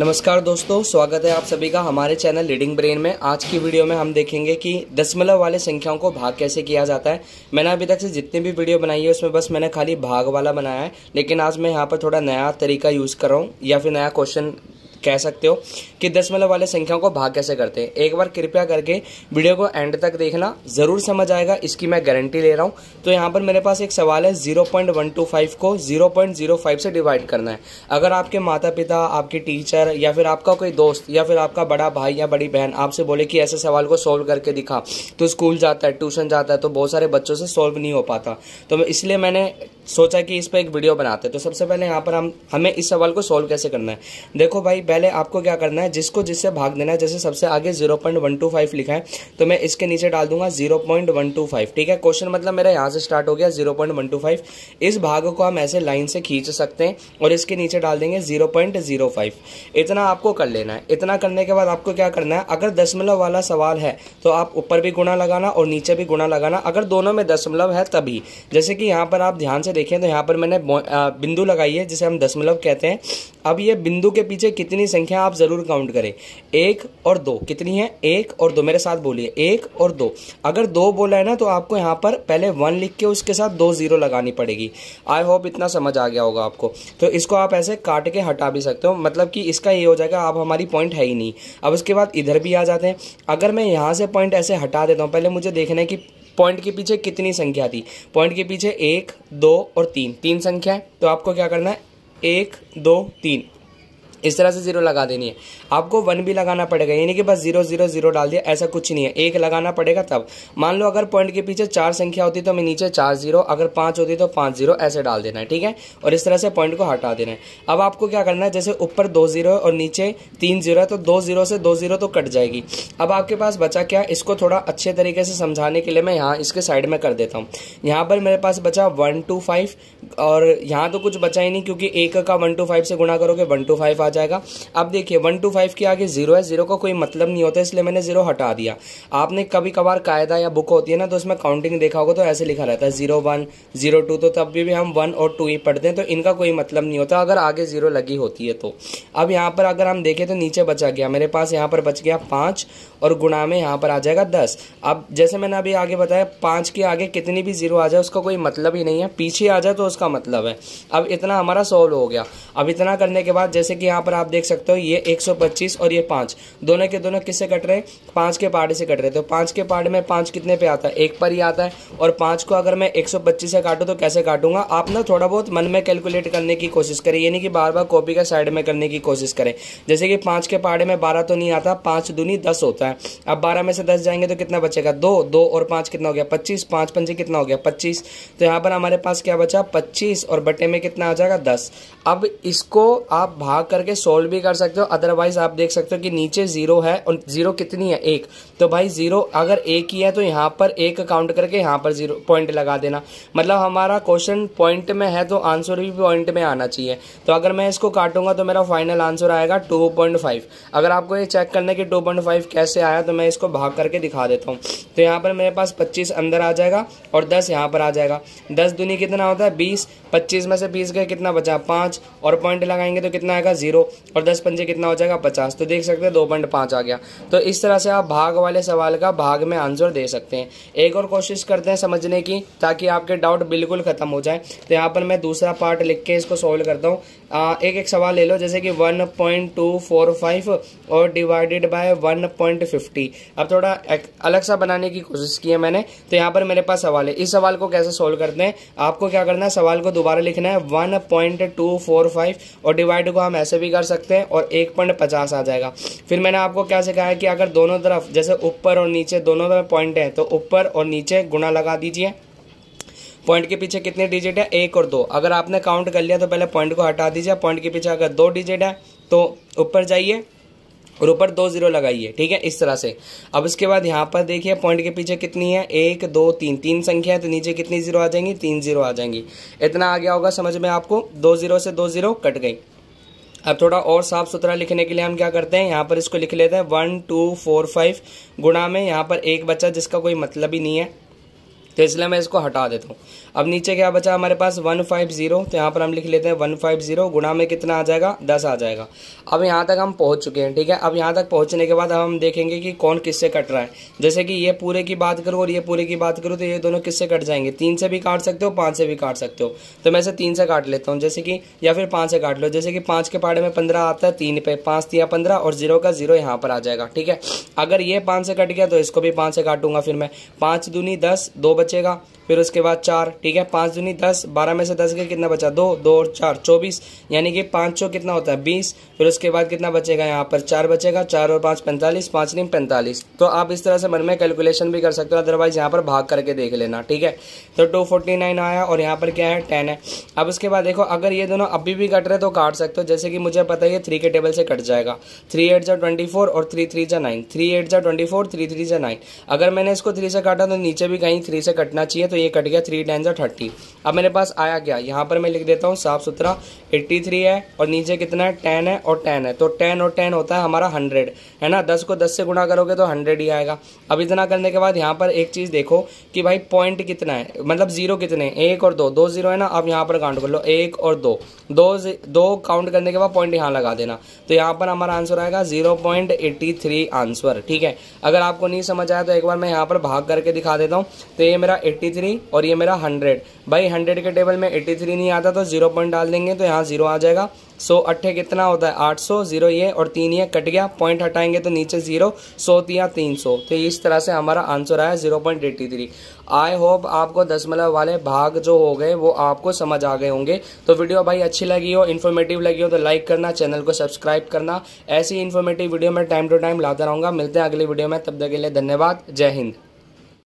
नमस्कार दोस्तों, स्वागत है आप सभी का हमारे चैनल रीडिंग ब्रेन में। आज की वीडियो में हम देखेंगे कि दशमलव वाले संख्याओं को भाग कैसे किया जाता है। मैंने अभी तक से जितनी भी वीडियो बनाई है उसमें बस मैंने खाली भाग वाला बनाया है, लेकिन आज मैं यहाँ पर थोड़ा नया तरीका यूज़ कर रहा हूँ या फिर नया क्वेश्चन कह सकते हो कि दशमलव वाले संख्याओं को भाग कैसे करते हैं। एक बार कृपया करके वीडियो को एंड तक देखना, ज़रूर समझ आएगा, इसकी मैं गारंटी ले रहा हूँ। तो यहाँ पर मेरे पास एक सवाल है, 0.125 को 0.05 से डिवाइड करना है। अगर आपके माता पिता, आपके टीचर या फिर आपका कोई दोस्त या फिर आपका बड़ा भाई या बड़ी बहन आपसे बोले कि ऐसे सवाल को सोल्व करके दिखा, तो स्कूल जाता है, ट्यूशन जाता है, तो बहुत सारे बच्चों से सोल्व नहीं हो पाता। तो इसलिए मैंने सोचा कि इस पर एक वीडियो बनाते हैं। तो सबसे पहले यहाँ पर हमें इस सवाल को सोल्व कैसे करना है। देखो भाई, पहले आपको क्या करना है, जिसको जिससे भाग देना है, जैसे सबसे आगे 0.125 लिखा है तो मैं इसके नीचे डाल दूंगा 0.125। ठीक है, क्वेश्चन मतलब मेरा यहाँ से स्टार्ट हो गया 0.125। इस भाग को हम ऐसे लाइन से खींच सकते हैं और इसके नीचे डाल देंगे 0.05। इतना आपको कर लेना है। इतना करने के बाद आपको क्या करना है, अगर दशमलव वाला सवाल है तो आप ऊपर भी गुणा लगाना और नीचे भी गुणा लगाना, अगर दोनों में दशमलव है तभी। जैसे कि यहाँ पर आप ध्यान से देखें तो यहाँ पर मैंने बिंदु लगाई है जिसे हम दशमलव कहते हैं। अब ये बिंदु के पीछे कितनी संख्या आप जरूर काउंट करें, 1 और 2। कितनी है, 1 और 2, मेरे साथ बोलिए, 1 और 2। अगर 2 बोला है ना तो आपको यहाँ पर पहले 1 लिख के उसके साथ 2 0 लगानी पड़ेगी। आई होप इतना समझ आ गया होगा आपको। तो इसको आप ऐसे काट के हटा भी सकते हो, मतलब कि इसका ये हो जाएगा आप हमारी पॉइंट है ही नहीं। अब उसके बाद इधर भी आ जाते हैं। अगर मैं यहाँ से पॉइंट ऐसे हटा देता हूँ, पहले मुझे देखना है कि पॉइंट के पीछे कितनी संख्या थी। पॉइंट के पीछे 1, 2 और 3, 3 संख्या है। तो आपको क्या करना है, 1, 2, 3 इस तरह से 0 लगा देनी है। आपको 1 भी लगाना पड़ेगा, यानी कि बस 0 0 0 डाल दिया, ऐसा कुछ नहीं है। 1 लगाना पड़ेगा तब। मान लो अगर पॉइंट के पीछे 4 संख्या होती तो मैं नीचे 4 0, अगर 5 होती तो 5 0 ऐसे डाल देना है। ठीक है, और इस तरह से पॉइंट को हटा देना है। अब आपको क्या करना है, जैसे ऊपर 2 0 और नीचे 3 0 है तो 2 0 से 2 0 तो कट जाएगी। अब आपके पास बचा क्या, इसको थोड़ा अच्छे तरीके से समझाने के लिए मैं यहाँ इसके साइड में कर देता हूँ। यहाँ पर मेरे पास बचा 1 to 5 और यहाँ तो कुछ बचा ही नहीं, क्योंकि 1 का 1 to 5 से गुणा करोगे 1 to 5 आ जाएगा। अब देखिए 1 to 5 के आगे 0 है, 0 का कोई मतलब नहीं होता, इसलिए मैंने 0 हटा दिया। आपने कभी कभार कायदा या बुक होती है ना तो उसमें काउंटिंग देखा होगा तो ऐसे लिखा रहता है 0 1 0 2, तो तब भी हम 1 और 2 ही पढ़ते हैं, तो इनका कोई मतलब नहीं होता अगर आगे 0 लगी होती है तो। अब यहाँ पर अगर हम देखें तो नीचे बचा गया मेरे पास, यहाँ पर बच गया 5 और गुणा में यहाँ पर आ जाएगा 10। अब जैसे मैंने अभी आगे बताया, 5 के आगे कितनी भी 0 आ जाए उसका कोई मतलब ही नहीं है, पीछे आ जाए तो उसका मतलब है। अब इतना हमारा सॉल्व हो गया। अब इतना करने के बाद जैसे कि यहाँ पर आप देख सकते हो, ये 125 और ये 5 दोनों के दोनों किससे कट रहे हैं, 5 के पार्ट से कट रहे हैं। तो 5 के पार्ट में 5 कितने पे आता है, 1 पर ही आता है। और 5 को अगर मैं 125 से काटूं तो कैसे काटूंगा, आप ना थोड़ा बहुत मन में कैलकुलेट करने की कोशिश करें, यानी कि बार बार कॉपी का साइड में करने की कोशिश करें। जैसे कि 5 के पार्ट में 12 तो नहीं आता, 5 दूनी 10 होता है। अब 12 में से 10 जाएंगे तो कितना बचेगा, 2 2 और 5 कितना हो गया, 25, 5 पंजे कितना हो गया, 25। तो यहाँ पर हमारे पास क्या बचा, 25 और बटे में कितना आ जाएगा, 10। अब इसको आप भाग करके सोल्व भी कर सकते हो, अदरवाइज आप देख सकते हो कि नीचे 0 है और 0 कितनी है, 1। तो भाई 0 अगर 1 ही है तो यहाँ पर 1 काउंट करके यहाँ पर 0 पॉइंट लगा देना। मतलब हमारा क्वेश्चन पॉइंट में है तो आंसर भी पॉइंट में आना चाहिए। तो अगर मैं इसको काटूंगा तो मेरा फाइनल आंसर आएगा 2.5। अगर आपको ये चेक करने की 2.5 कैसे आया तो मैं इसको भाग करके दिखा देता हूँ। तो यहाँ पर मेरे पास 25 अंदर आ जाएगा और 10 यहाँ पर आ जाएगा। 10 दूनी कितना होता है, 20। 25 में से 20 गए, कितना बचा, 5 और पॉइंट लगाएंगे तो कितना आएगा, 0 और 10 पंजे कितना हो जाएगा, 50। तो देख सकते हैं 2.5 आ गया। तो इस तरह से आप भाग वाले सवाल का भाग में आंसर दे सकते हैं। एक और कोशिश करते हैं समझने की, ताकि आपके डाउट बिल्कुल खत्म हो जाए। तो यहाँ पर मैं दूसरा पार्ट लिख के इसको सोल्व करता हूँ। एक एक सवाल ले लो, जैसे कि 1.245 और डिवाइडेड बाय 1.50। अब थोड़ा अलग सा बनाने की कोशिश की है मैंने। तो यहाँ पर मेरे पास सवाल है, इस सवाल को कैसे सोल्व करते हैं, आपको क्या करना है, सवाल को दोबारा लिखना है 1.245 और डिवाइड को हम ऐसे भी कर सकते हैं और 1.50 आ जाएगा। फिर मैंने आपको क्या सिखाया कि अगर दोनों तरफ जैसे ऊपर और नीचे दोनों तरफ पॉइंट है तो ऊपर और नीचे गुणा लगा दीजिए। पॉइंट के पीछे कितने डिजिट है, 1 और 2। अगर आपने काउंट कर लिया तो पहले पॉइंट को हटा दीजिए। पॉइंट के पीछे अगर 2 डिजिट है तो ऊपर जाइए और ऊपर 2 0 लगाइए। ठीक है, इस तरह से। अब इसके बाद यहाँ पर देखिए पॉइंट के पीछे कितनी है, 1 2 3, 3 संख्या है तो नीचे कितनी 0 आ जाएंगी, 3 0 आ जाएंगी। इतना आ गया होगा समझ में आपको। 2 0 से 2 0 कट गई। अब थोड़ा और साफ सुथरा लिखने के लिए हम क्या करते हैं, यहाँ पर इसको लिख लेते हैं 1 2 4 5 गुणा में यहाँ पर 1 बचा जिसका कोई मतलब ही नहीं है, तो इसलिए मैं इसको हटा देता हूँ। अब नीचे क्या बचा हमारे पास 150, तो यहाँ पर हम लिख लेते हैं 150 गुणा में कितना आ जाएगा 10 आ जाएगा। अब यहाँ तक हम पहुँच चुके हैं, ठीक है। अब यहाँ तक पहुँचने के बाद अब हम देखेंगे कि कौन किससे कट रहा है। जैसे कि ये पूरे की बात करूँ और ये पूरे की बात करूँ तो ये दोनों किससे कट जाएंगे, 3 से भी काट सकते हो, 5 से भी काट सकते हो। तो मैं इसे 3 से काट लेता हूँ, जैसे कि, या फिर 5 से काट लो। जैसे कि 5 के पहाड़े में 15 आता है, 3 पे 5 दिया 15 और 0 का 0 यहाँ पर आ जाएगा, ठीक है। अगर ये 5 से कट गया तो इसको भी 5 से काटूंगा, फिर मैं 5 दूनी 10, 2 बचेगा, फिर उसके बाद 4, ठीक है। 5 दूनी 10, 12 में से 10 गए, कितना बचा 2, 2 और 4 24, यानी कि 5 चौ कितना होता है 20। फिर उसके बाद कितना बचेगा, यहाँ पर 4 बचेगा, 4 और 5 45, 5 नहीं 45। तो आप इस तरह से मन में कैलकुलेशन भी कर सकते हो, अदरवाइज यहाँ पर भाग करके देख लेना, ठीक है। तो 249 आया और यहाँ पर क्या है 10 है। अब उसके बाद देखो, अगर ये दोनों अभी भी कट रहे तो काट सकते हो। जैसे कि मुझे पता है ये 3 के टेबल से कट जाएगा, 3 8 जा 24 और 3 3 जा 9, 3 8 जा 24, 3 3 जा 9। अगर मैंने इसको 3 से काटा तो नीचे भी कहीं 3 से कटना चाहिए, तो ये कट गया, 3 10 जा 30। अब मेरे पास आया क्या, यहाँ पर मैं लिख देता हूँ साफ सुथरा 83 है और नीचे कितना है 10 है और 10 है। तो 10 और 10 होता है हमारा 100, है ना। 10 को 10 से गुणा करोगे तो 100 ही आएगा। अब इतना करने के बाद यहाँ पर एक चीज़ देखो कि भाई पॉइंट कितना है, मतलब जीरो कितने, 1 और 2, 2 जीरो है ना। अब यहाँ पर काउंट कर लो 1 और 2, 2 काउंट करने के बाद पॉइंट यहाँ लगा देना, तो यहाँ पर हमारा आंसर आएगा 0.83 आंसर, ठीक है। अगर आपको नहीं समझ आया तो एक बार मैं यहाँ पर भाग करके दिखा देता हूँ। तो ये मेरा 83 और ये मेरा 100, भाई 100 के टेबल में 83 नहीं आता तो 0 पॉइंट डाल देंगे, तो यहाँ 0 आ जाएगा। 100 अट्ठे कितना होता है 800, 0 ये और 3 ये कट गया, पॉइंट हटाएंगे तो नीचे 0, 100 या 300। तो इस तरह से हमारा आंसर आया 0.83। आई होप आपको दशमलव वाले भाग जो हो गए वो आपको समझ आ गए होंगे। तो वीडियो भाई अच्छी लगी हो, इन्फॉर्मेटिव लगी हो तो लाइक करना, चैनल को सब्सक्राइब करना। ऐसी इन्फॉर्मेटिव वीडियो मैं टाइम टू टाइम लाता रहूँगा। मिलते हैं अगली वीडियो में, तब तक के लिए धन्यवाद। जय हिंद।